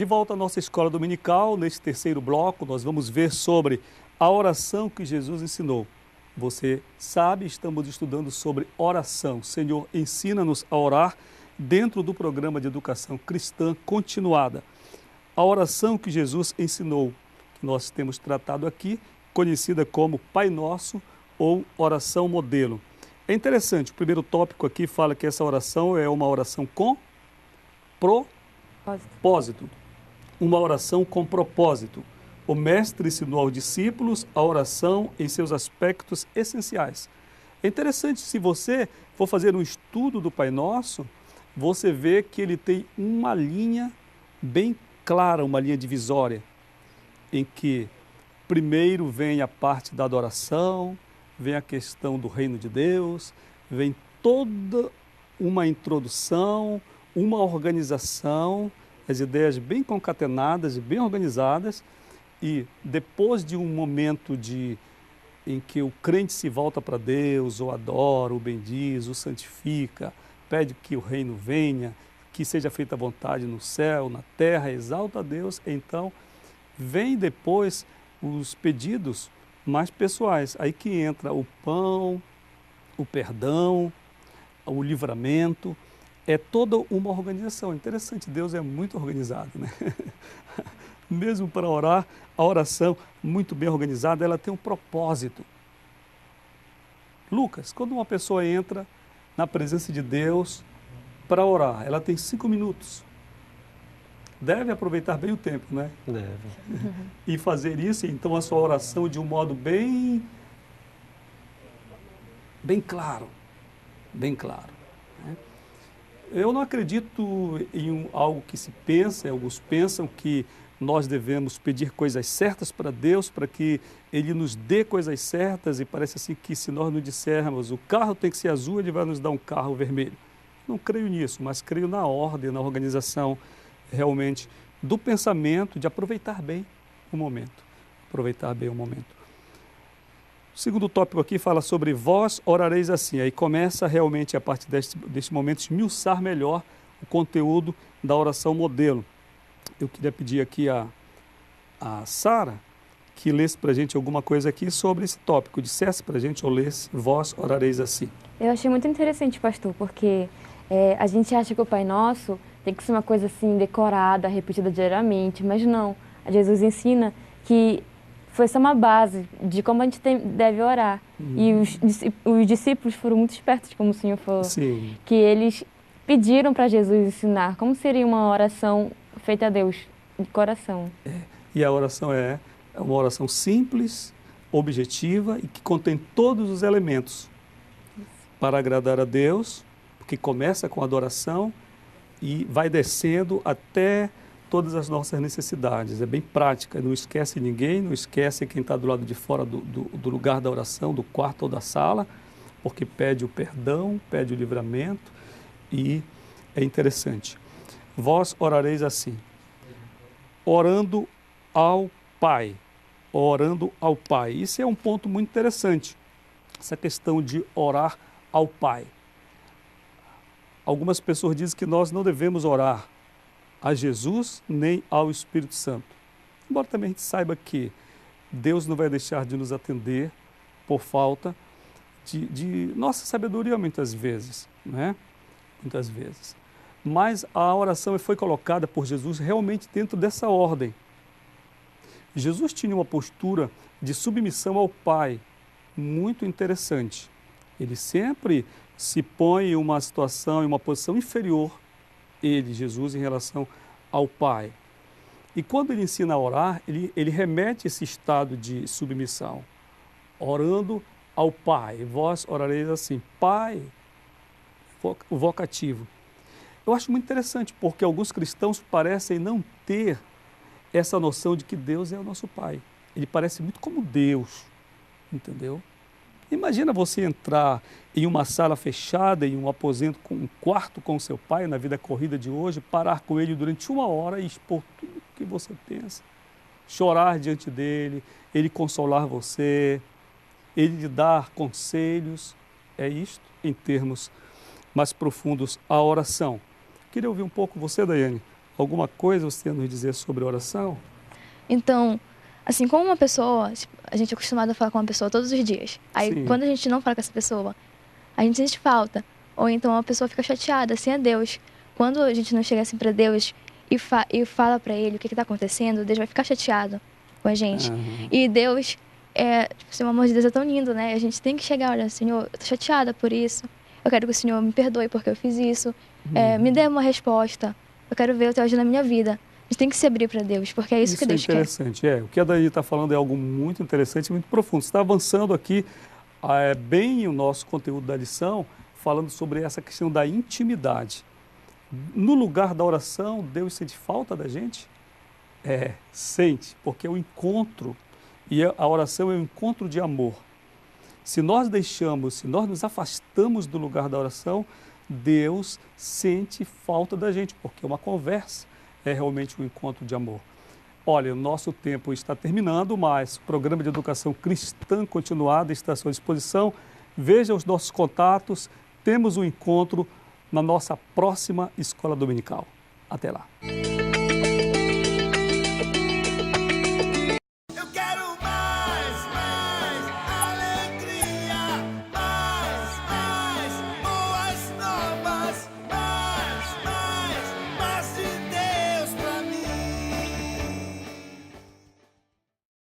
De volta à nossa escola dominical, neste terceiro bloco, nós vamos ver sobre a oração que Jesus ensinou. Você sabe, estamos estudando sobre oração. Senhor, ensina-nos a orar dentro do programa de educação cristã continuada. A oração que Jesus ensinou, que nós temos tratado aqui, conhecida como Pai Nosso ou oração modelo. É interessante, o primeiro tópico aqui fala que essa oração é uma oração com propósito. Uma oração com propósito. O mestre ensinou aos discípulos a oração em seus aspectos essenciais. É interessante, se você for fazer um estudo do Pai Nosso, você vê que ele tem uma linha bem clara, uma linha divisória, em que primeiro vem a parte da adoração, vem a questão do reino de Deus, vem toda uma introdução, uma organização, as ideias bem concatenadas e bem organizadas, e depois de um momento em que o crente se volta para Deus, o adora, o bendiz, o santifica, pede que o reino venha, que seja feita a vontade no céu, na terra, exalta a Deus, então vem depois os pedidos mais pessoais, aí que entra o pão, o perdão, o livramento, é toda uma organização. Interessante, Deus é muito organizado, né? Mesmo para orar, a oração muito bem organizada, ela tem um propósito. Lucas, quando uma pessoa entra na presença de Deus para orar, ela tem 5 minutos. Deve aproveitar bem o tempo, né? Deve. E fazer isso, então, a sua oração de um modo bem claro. Bem claro. Né? Eu não acredito em algo que se pensa, alguns pensam que nós devemos pedir coisas certas para Deus, para que Ele nos dê coisas certas, e parece assim que se nós não dissermos o carro tem que ser azul, Ele vai nos dar um carro vermelho. Não creio nisso, mas creio na ordem, na organização realmente do pensamento, de aproveitar bem o momento. Aproveitar bem o momento. O segundo tópico aqui fala sobre vós orareis assim. Aí começa realmente a partir deste momento esmiuçar melhor o conteúdo da oração modelo. Eu queria pedir aqui a Sara que lesse para a gente alguma coisa aqui sobre esse tópico. Dissesse para a gente ou lesse, vós orareis assim. Eu achei muito interessante, pastor, porque a gente acha que o Pai Nosso tem que ser uma coisa assim decorada, repetida diariamente, mas não. Jesus ensina que foi só uma base de como a gente deve orar. E os discípulos foram muito espertos, como o senhor falou. Sim. Que eles pediram para Jesus ensinar como seria uma oração feita a Deus, de coração. E a oração é uma oração simples, objetiva e que contém todos os elementos para agradar a Deus, porque começa com adoração e vai descendo até todas as nossas necessidades. É bem prática, não esquece ninguém, não esquece quem está do lado de fora do lugar da oração, do quarto ou da sala, porque pede o perdão, pede o livramento, e é interessante. Vós orareis assim, orando ao Pai, orando ao Pai. Isso é um ponto muito interessante, essa questão de orar ao Pai. Algumas pessoas dizem que nós não devemos orar a Jesus nem ao Espírito Santo. Embora também a gente saiba que Deus não vai deixar de nos atender por falta de nossa sabedoria muitas vezes, né? Muitas vezes. Mas a oração foi colocada por Jesus realmente dentro dessa ordem. Jesus tinha uma postura de submissão ao Pai muito interessante. Ele sempre se põe em uma situação, em uma posição inferior, ele, Jesus, em relação ao Pai. E quando ele ensina a orar, ele remete esse estado de submissão, orando ao Pai. Vós orareis assim, Pai, o vocativo. Eu acho muito interessante, porque alguns cristãos parecem não ter essa noção de que Deus é o nosso Pai. Ele parece muito como Deus, entendeu? Imagina você entrar em uma sala fechada, em um aposento, com um quarto com seu pai, na vida corrida de hoje, parar com ele durante 1 hora e expor tudo o que você pensa, chorar diante dele, ele consolar você, ele lhe dar conselhos. É isto, em termos mais profundos, a oração. Queria ouvir um pouco você, Daiane, alguma coisa você tem a nos dizer sobre oração? Então, assim, como uma pessoa, tipo, a gente é acostumado a falar com uma pessoa todos os dias. Aí, Sim. quando a gente não fala com essa pessoa, a gente sente falta. Ou então a pessoa fica chateada, assim é Deus. Quando a gente não chega assim para Deus e fala para Ele o que está acontecendo, Deus vai ficar chateado com a gente. Aham. E Deus, tipo assim, o amor de Deus é tão lindo, né? A gente tem que chegar, olha, Senhor, eu tô chateada por isso. Eu quero que o Senhor me perdoe porque eu fiz isso. Me dê uma resposta. Eu quero ver o teu agir na minha vida. A gente tem que se abrir para Deus, porque é isso que é Deus quer. interessante. O que a Dani está falando é algo muito interessante, muito profundo. Você está avançando aqui bem o nosso conteúdo da lição, falando sobre essa questão da intimidade. No lugar da oração, Deus sente falta da gente? Sente, porque é o encontro, e a oração é um encontro de amor. Se nós nos afastamos do lugar da oração, Deus sente falta da gente, porque uma conversa é realmente um encontro de amor. Olha, o nosso tempo está terminando, mas o programa de educação cristã continuada está à sua disposição. Veja os nossos contatos, temos um encontro na nossa próxima escola dominical. Até lá.